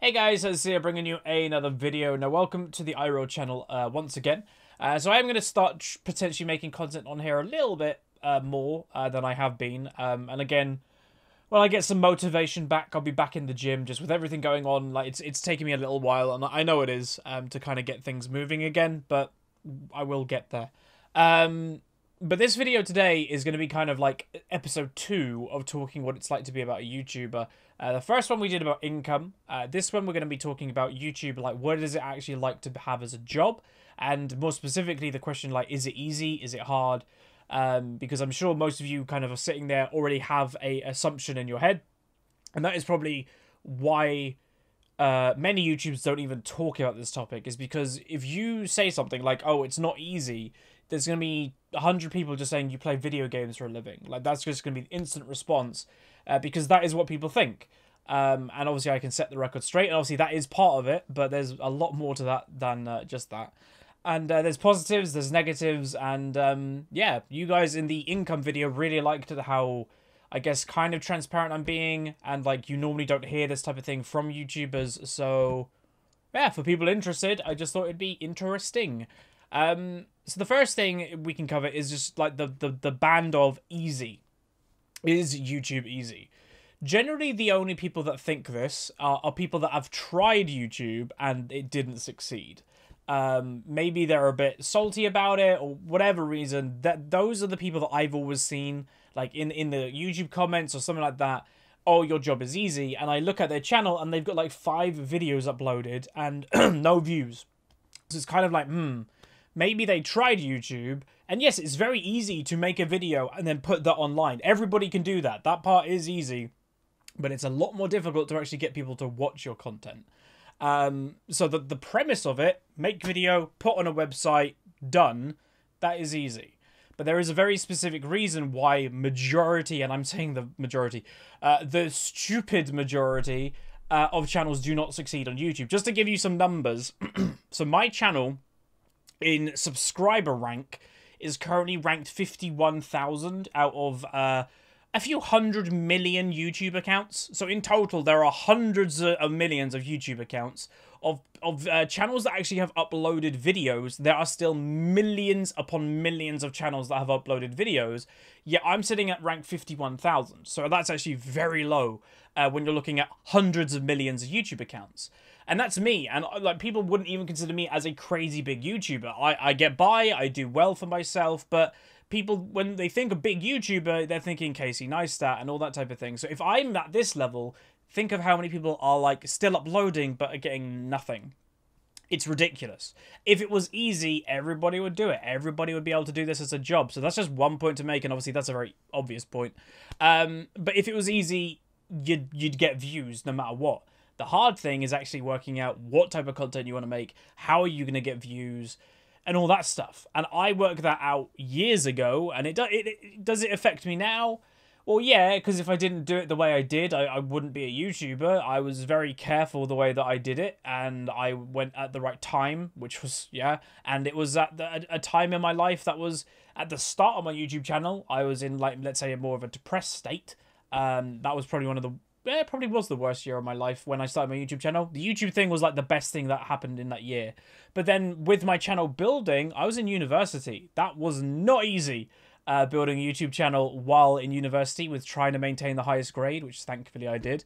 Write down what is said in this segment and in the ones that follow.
Hey guys, it's here bringing you another video. Now welcome to the iRoll channel once again. So I'm going to start potentially making content on here a little bit more than I have been. And again, when I get some motivation back, I'll be back in the gym. Just with everything going on, like it's taking me a little while, and I know it is to kind of get things moving again, but I will get there. But this video today is going to be kind of like episode 2 of talking what it's like to be about a YouTuber. The first one we did about income. This one we're going to be talking about YouTube, like what is it actually like to have as a job? And more specifically, the question like, is it easy? Is it hard? Because I'm sure most of you kind of are sitting there already have a assumption in your head. And that is probably why many YouTubers don't even talk about this topic, is because if you say something like, oh, it's not easy, there's going to be 100 people just saying you play video games for a living. Like, that's just going to be the instant response because that is what people think. And obviously I can set the record straight, and obviously that is part of it, but there's a lot more to that than just that. And there's positives, there's negatives, and yeah, you guys in the income video really liked how, I guess, kind of transparent I'm being, and like you normally don't hear this type of thing from YouTubers, so yeah, for people interested, I just thought it'd be interesting. So the first thing we can cover is just like the band of easy. Is YouTube easy? Generally, the only people that think this are people that have tried YouTube and it didn't succeed. Maybe they're a bit salty about it or whatever reason. Those are the people that I've always seen, like in the YouTube comments or something like that. Oh, your job is easy. And I look at their channel and they've got like 5 videos uploaded and no views. So it's kind of like, maybe they tried YouTube, and yes, it's very easy to make a video and then put that online. Everybody can do that. That part is easy, but it's a lot more difficult to actually get people to watch your content. So the premise of it, make video, put on a website, done, that is easy. But there is a very specific reason why majority, and I'm saying the majority, the stupid majority of channels do not succeed on YouTube. Just to give you some numbers, so my channel in subscriber rank is currently ranked 51,000 out of a few 100 million YouTube accounts. So in total, there are hundreds of millions of YouTube accounts. Of channels that actually have uploaded videos, there are still millions upon millions of channels that have uploaded videos. Yet I'm sitting at rank 51,000. So that's actually very low when you're looking at hundreds of millions of YouTube accounts. And that's me, and like people wouldn't even consider me as a crazy big YouTuber. I get by, I do well for myself, but people, when they think of big YouTuber, they're thinking Casey Neistat and all that type of thing. So if I'm at this level, think of how many people are like still uploading but are getting nothing. It's ridiculous. If it was easy, everybody would do it. Everybody would be able to do this as a job. So that's just one point to make, and obviously that's a very obvious point. But if it was easy, you'd get views no matter what. The hard thing is actually working out what type of content you want to make, how are you going to get views, and all that stuff. And I worked that out years ago, and does it affect me now? Well, yeah, because if I didn't do it the way I did, I wouldn't be a YouTuber. I was very careful the way that I did it, and I went at the right time, which was, yeah, and it was at a time in my life that was at the start of my YouTube channel. I was in, like, let's say, more of a depressed state. That was probably one of the... It probably was the worst year of my life when I started my YouTube channel. The YouTube thing was like the best thing that happened in that year. But then with my channel building, I was in university. That was not easy, building a YouTube channel while in university with trying to maintain the highest grade, which thankfully I did.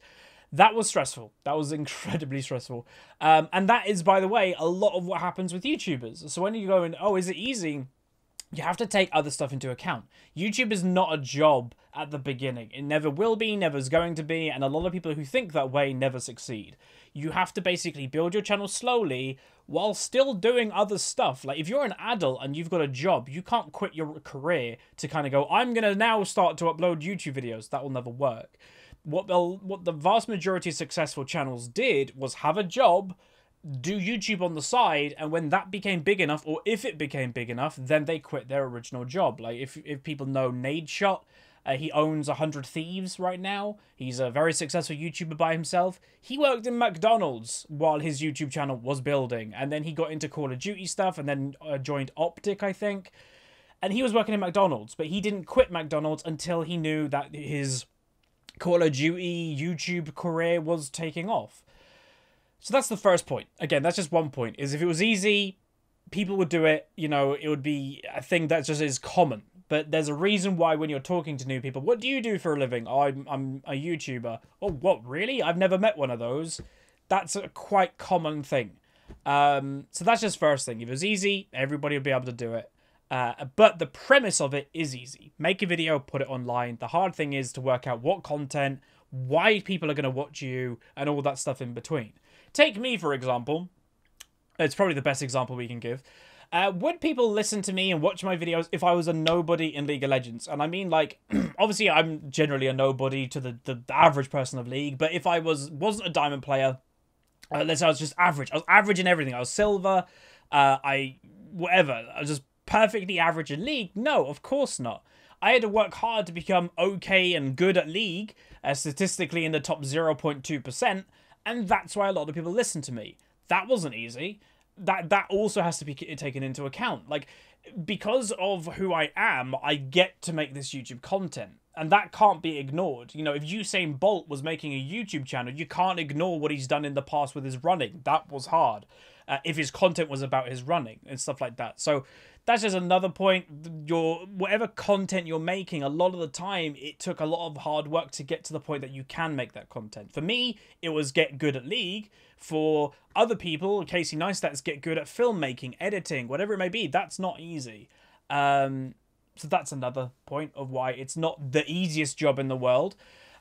That was stressful. That was incredibly stressful. And that is, by the way, a lot of what happens with YouTubers. So when you go in, oh, is it easy? You have to take other stuff into account. YouTube is not a job at the beginning. It never will be, never is going to be, and a lot of people who think that way never succeed. You have to basically build your channel slowly while still doing other stuff. Like, if you're an adult and you've got a job, you can't quit your career to kind of go, I'm going to now start to upload YouTube videos. That will never work. What the vast majority of successful channels did was have a job, do YouTube on the side, and when that became big enough, or if it became big enough, then they quit their original job. Like, if people know Nadeshot, he owns 100 Thieves right now. He's a very successful YouTuber by himself. He worked in McDonald's while his YouTube channel was building, and then he got into Call of Duty stuff, and then joined Optic, I think. And he was working in McDonald's, but he didn't quit McDonald's until he knew that his Call of Duty YouTube career was taking off. So that's the first point. Again, that's just one point. Is if it was easy, people would do it. You know, it would be a thing that just is common. But there's a reason why when you're talking to new people, what do you do for a living? Oh, I'm a YouTuber. Oh, what, really? I've never met one of those. That's a quite common thing. So that's just first thing. If it was easy, everybody would be able to do it. But the premise of it is easy. Make a video, put it online. The hard thing is to work out what content, why people are going to watch you, and all that stuff in between. Take me, for example. It's probably the best example we can give. Would people listen to me and watch my videos if I was a nobody in League of Legends? And I mean, like, obviously I'm generally a nobody to the average person of League, but if I wasn't a diamond player, let's say I was just average. I was average in everything. I was silver, whatever. I was just perfectly average in League. No, of course not. I had to work hard to become okay and good at League, statistically in the top 0.2%, and that's why a lot of people listen to me. That wasn't easy. That also has to be taken into account. Like, because of who I am, I get to make this YouTube content. And that can't be ignored. You know, if Usain Bolt was making a YouTube channel, you can't ignore what he's done in the past with his running. That was hard. If his content was about his running and stuff like that. So that's just another point. Whatever content you're making, a lot of the time, it took a lot of hard work to get to the point that you can make that content. For me, it was get good at League. For other people, Casey Neistat's get good at filmmaking, editing, whatever it may be. That's not easy. So that's another point of why it's not the easiest job in the world.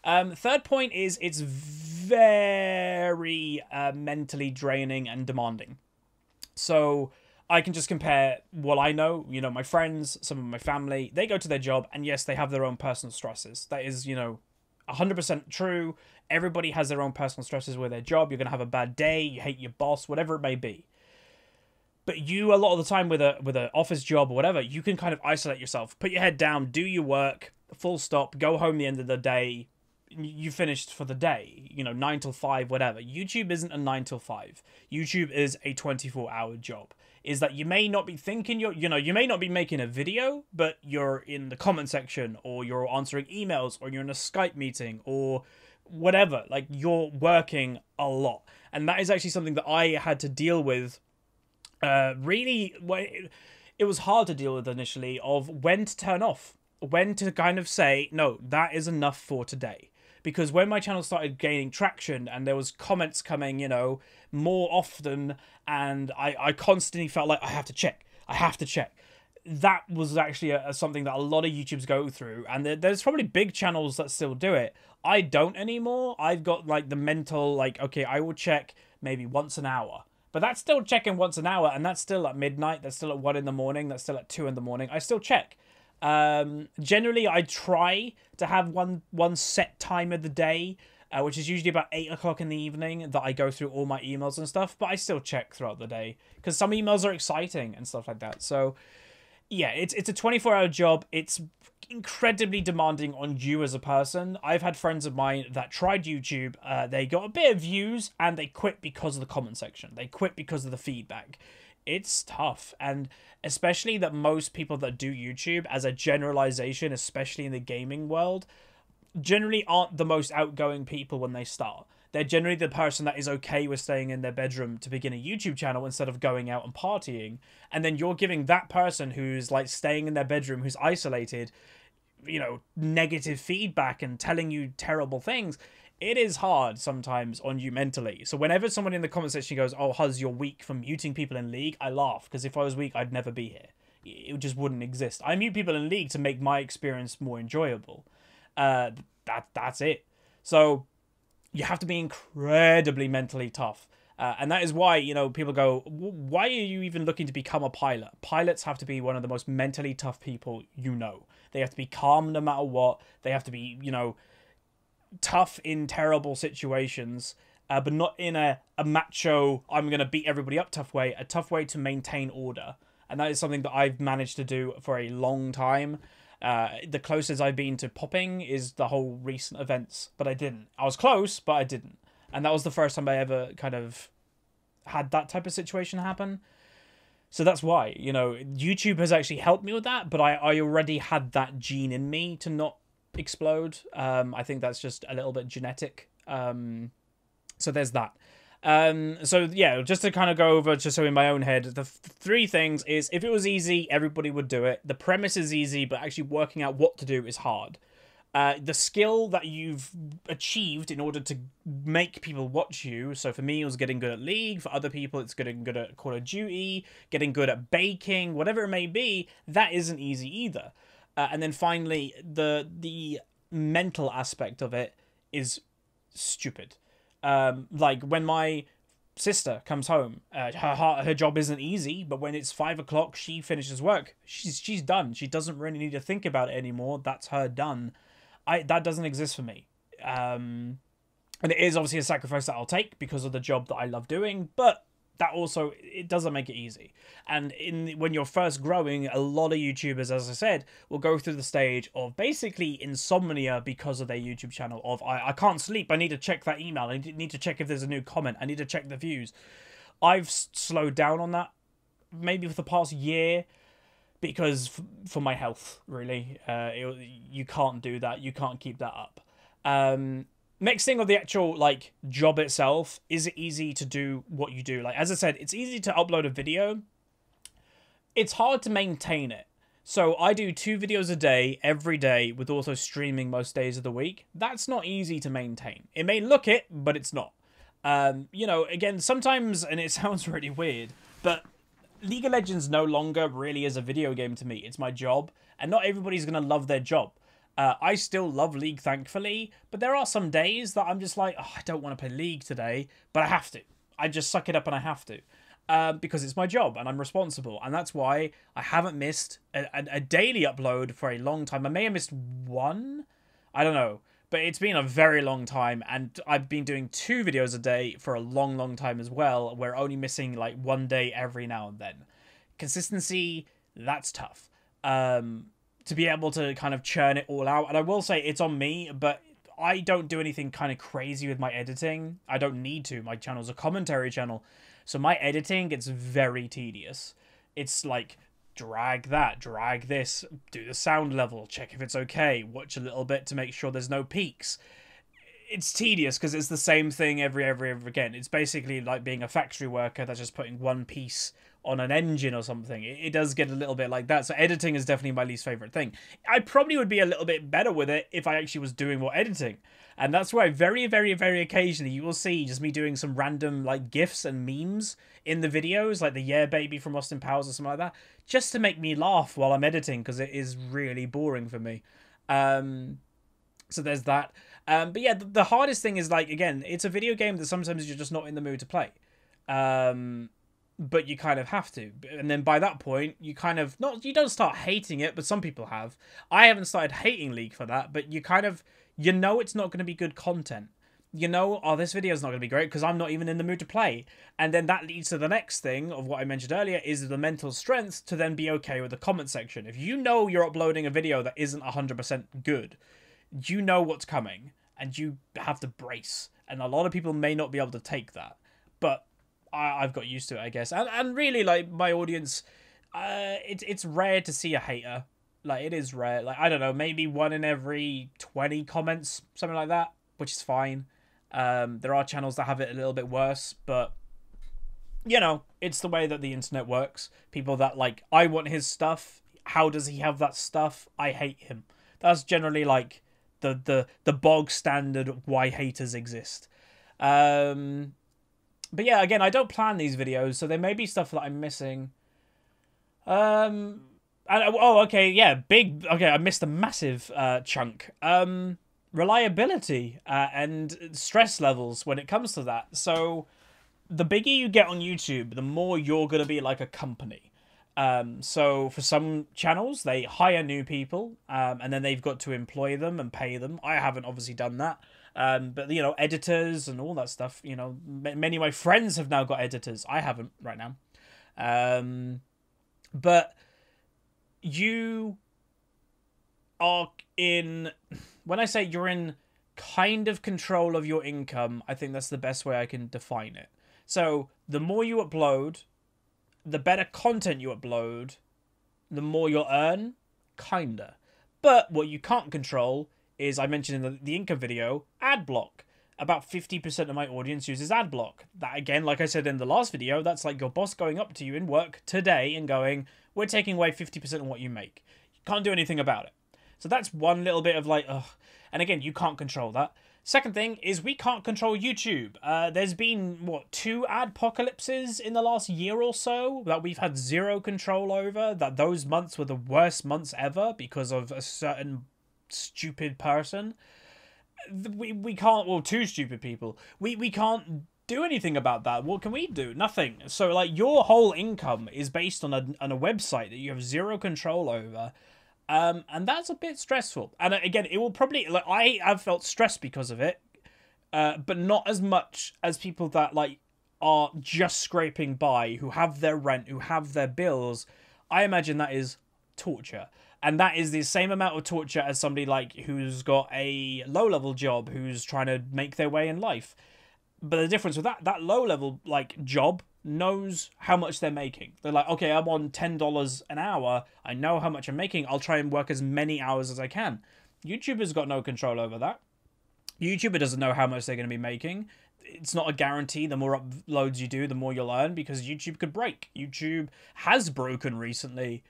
Third point is it's very mentally draining and demanding. So I can just compare what I know. You know, my friends, some of my family, they go to their job, and yes, they have their own personal stresses. That is, you know, 100% true. Everybody has their own personal stresses with their job. You're going to have a bad day. You hate your boss, whatever it may be. But you, a lot of the time with an office job or whatever, you can kind of isolate yourself. Put your head down, do your work, full stop, go home the end of the day. You finished for the day, you know, 9 till 5, whatever. YouTube isn't a 9 till 5. YouTube is a 24-hour job. Is that you may not be thinking you may not be making a video, but you're in the comment section, or you're answering emails, or you're in a Skype meeting, or whatever. Like, you're working a lot. And that is actually something that I had to deal with. Really, it was hard to deal with initially, of when to turn off, when to kind of say, no, that is enough for today. Because when my channel started gaining traction and there was comments coming, you know, more often, and I constantly felt like I have to check. That was actually something that a lot of YouTubers go through, and there's probably big channels that still do it. I don't anymore. I've got like the mental, like, okay, I will check maybe once an hour. But that's still checking once an hour, and that's still at midnight, that's still at 1 in the morning, that's still at 2 in the morning. I still check. Generally, I try to have one set time of the day, which is usually about 8 o'clock in the evening, that I go through all my emails and stuff, but I still check throughout the day, because some emails are exciting and stuff like that. So, yeah, it's a 24-hour job. It's incredibly demanding on you as a person. I've had friends of mine that tried YouTube, they got a bit of views, and they quit because of the comment section. They quit because of the feedback. It's tough, and especially that most people that do YouTube, as a generalization, especially in the gaming world, generally aren't the most outgoing people when they start. They're generally the person that is okay with staying in their bedroom to begin a YouTube channel instead of going out and partying. And then you're giving that person who's like staying in their bedroom, who's isolated, you know, negative feedback and telling you terrible things. It is hard sometimes on you mentally. So whenever someone in the comment section goes, oh, Huz, you're weak for muting people in League, I laugh, because if I was weak, I'd never be here. It just wouldn't exist. I mute people in League to make my experience more enjoyable. That's it. So you have to be incredibly mentally tough. And that is why, you know, people go, why are you even looking to become a pilot? Pilots have to be one of the most mentally tough people you know. They have to be calm no matter what. They have to be, you know, tough in terrible situations, but not in a macho, I'm going to beat everybody up tough way, a tough way to maintain order. And that is something that I've managed to do for a long time. The closest I've been to popping is the whole recent events, but I didn't. I was close, but I didn't. And that was the first time I ever kind of had that type of situation happen. So that's why, you know, YouTube has actually helped me with that, but I already had that gene in me to not explode. I think that's just a little bit genetic. So there's that. So yeah, just to kind of go over, just so in my own head, the three things is, if it was easy, everybody would do it. The premise is easy, but actually working out what to do is hard. The skill that you've achieved in order to make people watch you. So for me, it was getting good at League. For other people, it's getting good at Call of Duty, getting good at baking, whatever it may be. That isn't easy either. And then finally, the mental aspect of it is stupid. Like when my sister comes home, her job isn't easy, but when it's 5 o'clock, she finishes work. She's done. She doesn't really need to think about it anymore. That's her done. That doesn't exist for me. And it is obviously a sacrifice that I'll take because of the job that I love doing, but that also, it doesn't make it easy. And when you're first growing, a lot of YouTubers, as I said, will go through the stage of basically insomnia because of their YouTube channel. Of, I can't sleep, I need to check that email, I need to check if there's a new comment, I need to check the views. I've slowed down on that, maybe for the past year, because for my health, really. You can't do that, you can't keep that up. Next thing of the actual, like, job itself, is it easy to do what you do? Like, as I said, it's easy to upload a video. It's hard to maintain it. So I do 2 videos a day, every day, with also streaming most days of the week. That's not easy to maintain. It may look it, but it's not. You know, again, sometimes, and it sounds really weird, but League of Legends no longer really is a video game to me. It's my job, and not everybody's going to love their job. I still love League, thankfully, but there are some days that I'm just like, oh, I don't want to play League today, but I have to. I just suck it up and I have to. Because it's my job and I'm responsible. And that's why I haven't missed a daily upload for a long time. I may have missed one. I don't know. But it's been a very long time. And I've been doing 2 videos a day for a long, long time as well. We're only missing like 1 day every now and then. Consistency, that's tough. To be able to kind of churn it all out. And I will say it's on me, but I don't do anything kind of crazy with my editing. I don't need to. My channel's a commentary channel. So my editing gets very tedious. It's like, drag that, drag this, do the sound level, check if it's okay, watch a little bit to make sure there's no peaks. It's tedious because it's the same thing every again. It's basically like being a factory worker that's just putting one piece on an engine or something. It does get a little bit like that. So editing is definitely my least favorite thing. I probably would be a little bit better with it if I actually was doing more editing. And that's why very occasionally you will see just me doing some random like GIFs and memes in the videos, like the Yeah Baby from Austin Powers or something like that, just to make me laugh while I'm editing, because it is really boring for me. So there's that. But yeah, the hardest thing is, like, again, it's a video game that sometimes you're just not in the mood to play. But you kind of have to. And then by that point, you kind of, you don't start hating it, but some people have. I haven't started hating League for that, but you kind of, you know it's not going to be good content. You know, oh, this video is not going to be great because I'm not even in the mood to play. And then that leads to the next thing of what I mentioned earlier, is the mental strength to then be okay with the comment section. If you know you're uploading a video that isn't 100% good, you know what's coming and you have to brace. And a lot of people may not be able to take that. But I've got used to it, I guess. And really, like, my audience, it's rare to see a hater. Like, it is rare. Like, I don't know, maybe 1 in every 20 comments, something like that, which is fine. There are channels that have it a little bit worse, but, you know, it's the way that the internet works. People that, like, I want his stuff. How does he have that stuff? I hate him. That's generally, like, the bog standard of why haters exist. But yeah, again, I don't plan these videos, so there may be stuff that I'm missing. Okay, yeah, okay, I missed a massive chunk. Reliability and stress levels when it comes to that. So the bigger you get on YouTube, the more you're going to be like a company. So for some channels, they hire new people, and then they've got to employ them and pay them. I haven't obviously done that. But, you know, editors and all that stuff, you know, many of my friends have now got editors. I haven't right now. But you are in, when I say you're in kind of control of your income, I think that's the best way I can define it. So the more you upload, the better content you upload, the more you'll earn, kinda. But what you can't control is, I mentioned in the income video, ad block. about 50% of my audience uses ad block. That, again, like I said in the last video, that's like your boss going up to you in work today and going, we're taking away 50% of what you make. You can't do anything about it. So that's one little bit of like, ugh. And again, you can't control that. Second thing is we can't control YouTube. There's been, what, 2 adpocalypses in the last year or so that we've had zero control over, that those months were the worst months ever because of a certain stupid person. We can't, well, 2 stupid people. We can't do anything about that. What can we do? Nothing. So, like, your whole income is based on a website that you have zero control over. And that's a bit stressful. And again, it will probably, like, I have felt stressed because of it, but not as much as people that, like, are just scraping by, who have their rent, who have their bills. I imagine that is torture. And that is the same amount of torture as somebody, like, who's got a low-level job, who's trying to make their way in life. But the difference with that low-level, like, job knows how much they're making. They're like, okay, I'm on $10 an hour. I know how much I'm making. I'll try and work as many hours as I can. YouTuber's got no control over that. YouTuber doesn't know how much they're going to be making. It's not a guarantee. The more uploads you do, the more you'll earn, because YouTube could break. YouTube has broken recently.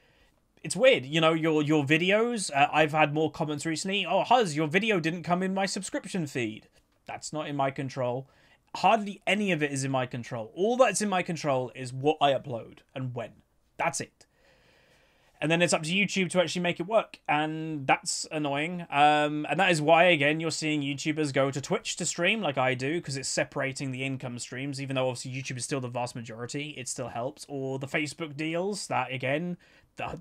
It's weird, you know, your videos. I've had more comments recently. Oh, Huz, your video didn't come in my subscription feed. That's not in my control. Hardly any of it is in my control. All that's in my control is what I upload and when. That's it. And then it's up to YouTube to actually make it work. And that's annoying. And that is why, again, you're seeing YouTubers go to Twitch to stream like I do, because it's separating the income streams, even though obviously YouTube is still the vast majority. It still helps. Or the Facebook deals, that, again,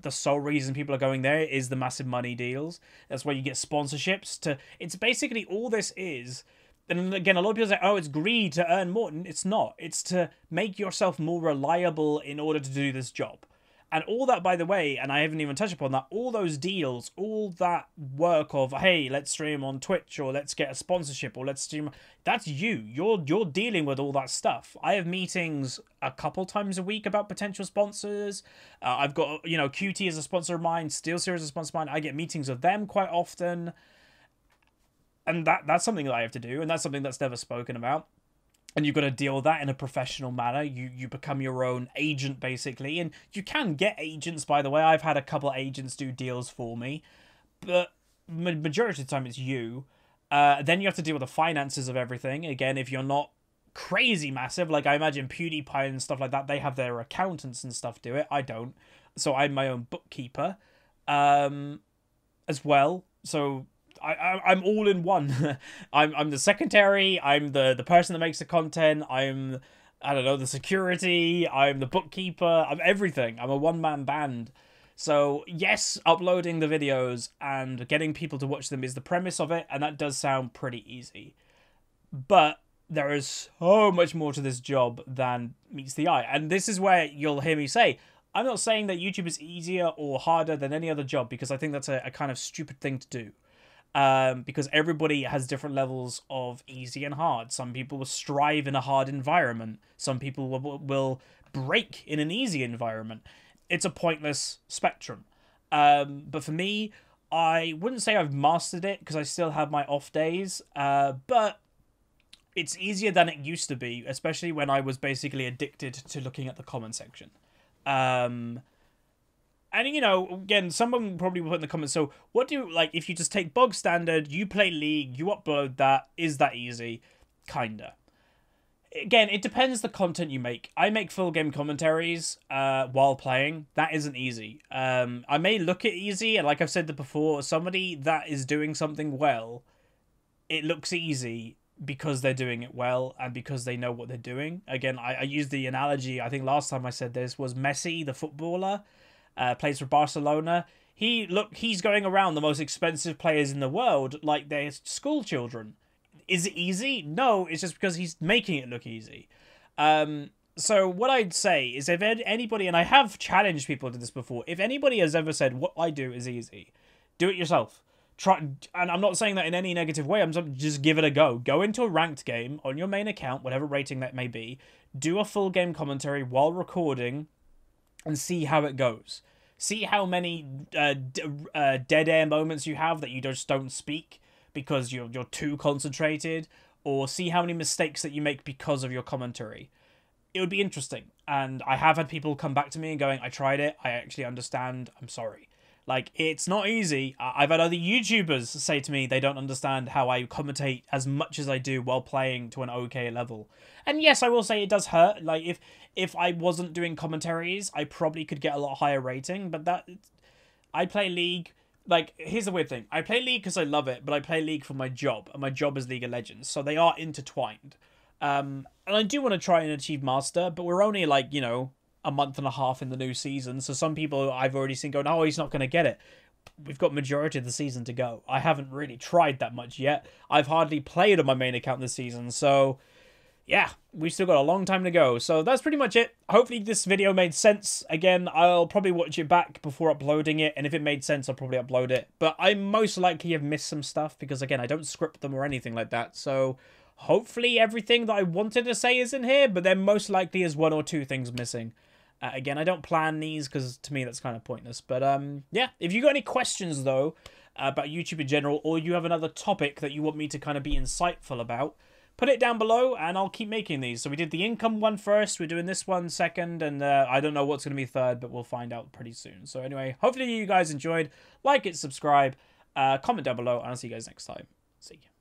the sole reason people are going there is the massive money deals. That's why you get sponsorships. It's basically all this is. And again, a lot of people say, oh, it's greed to earn more. It's not. It's to make yourself more reliable in order to do this job. And all that, by the way, and I haven't even touched upon that, all those deals, all that work of, hey, let's stream on Twitch, or let's get a sponsorship, or let's stream, that's you. You're dealing with all that stuff. I have meetings a couple times a week about potential sponsors. I've got, you know, QT is a sponsor of mine, SteelSeries is a sponsor of mine. I get meetings with them quite often. And that's something that I have to do, and that's something that's never spoken about. And you've got to deal with that in a professional manner. You become your own agent, basically. And you can get agents, by the way. I've had a couple agents do deals for me. But majority of the time, it's you. Then you have to deal with the finances of everything. Again, if you're not crazy massive, like I imagine PewDiePie and stuff like that, they have their accountants and stuff do it. I don't. So I'm my own bookkeeper as well. So I'm all in one. I'm the secretary. I'm the person that makes the content. I don't know, the security. I'm the bookkeeper. I'm everything. I'm a one-man band. So yes, uploading the videos and getting people to watch them is the premise of it, and that does sound pretty easy. But there is so much more to this job than meets the eye. And this is where you'll hear me say, I'm not saying that YouTube is easier or harder than any other job, because I think that's a kind of stupid thing to do. Because everybody has different levels of easy and hard. Some people will strive in a hard environment. Some people will break in an easy environment. It's a pointless spectrum. But for me, I wouldn't say I've mastered it, because I still have my off days. But it's easier than it used to be, especially when I was basically addicted to looking at the comment section. And, you know, again, someone probably will put in the comments, so what do you, like, if you just take bog standard, you play League, you upload that, is that easy? Kinda. Again, it depends the content you make. I make full game commentaries while playing. That isn't easy. I may look it easy, and like I've said before, somebody that is doing something well, it looks easy because they're doing it well and because they know what they're doing. Again, I use the analogy, I think last time I said this, was Messi, the footballer. Plays for Barcelona. He's going around the most expensive players in the world like they're school children. Is it easy? No, it's just because he's making it look easy. So what I'd say is, if anybody, and I have challenged people to this before, if anybody has ever said what I do is easy, do it yourself. Try, and I'm not saying that in any negative way. I'm just give it a go. Go into a ranked game on your main account, whatever rating that may be. Do a full game commentary while recording, and see how it goes. See how many dead air moments you have that you just don't speak because you're too concentrated, or see how many mistakes that you make because of your commentary. It would be interesting. And I have had people come back to me and going, I tried it, I actually understand, I'm sorry. Like, it's not easy. I've had other YouTubers say to me they don't understand how I commentate as much as I do while playing to an okay level. And yes, I will say it does hurt. Like, if I wasn't doing commentaries, I probably could get a lot higher rating. But that, I play League. Like, here's the weird thing. I play League because I love it, but I play League for my job. And my job is League of Legends. So they are intertwined. And I do want to try and achieve Master, but we're only, like, you know, a month and a half in the new season, so some people I've already seen going, oh, he's not going to get it. We've got majority of the season to go. I haven't really tried that much yet. I've hardly played on my main account this season, so yeah, we've still got a long time to go. So that's pretty much it. Hopefully this video made sense. Again, I'll probably watch it back before uploading it, and if it made sense, I'll probably upload it. But I most likely have missed some stuff, because again, I don't script them or anything like that, so hopefully everything that I wanted to say is in here, but there most likely is one or two things missing. Again, I don't plan these because to me that's kind of pointless. But yeah, if you got any questions though about YouTube in general, or you have another topic that you want me to kind of be insightful about, put it down below and I'll keep making these. So we did the income one first, we're doing this one second, and I don't know what's going to be third, but we'll find out pretty soon. So anyway, hopefully you guys enjoyed. Like it, subscribe, comment down below, and I'll see you guys next time. See you.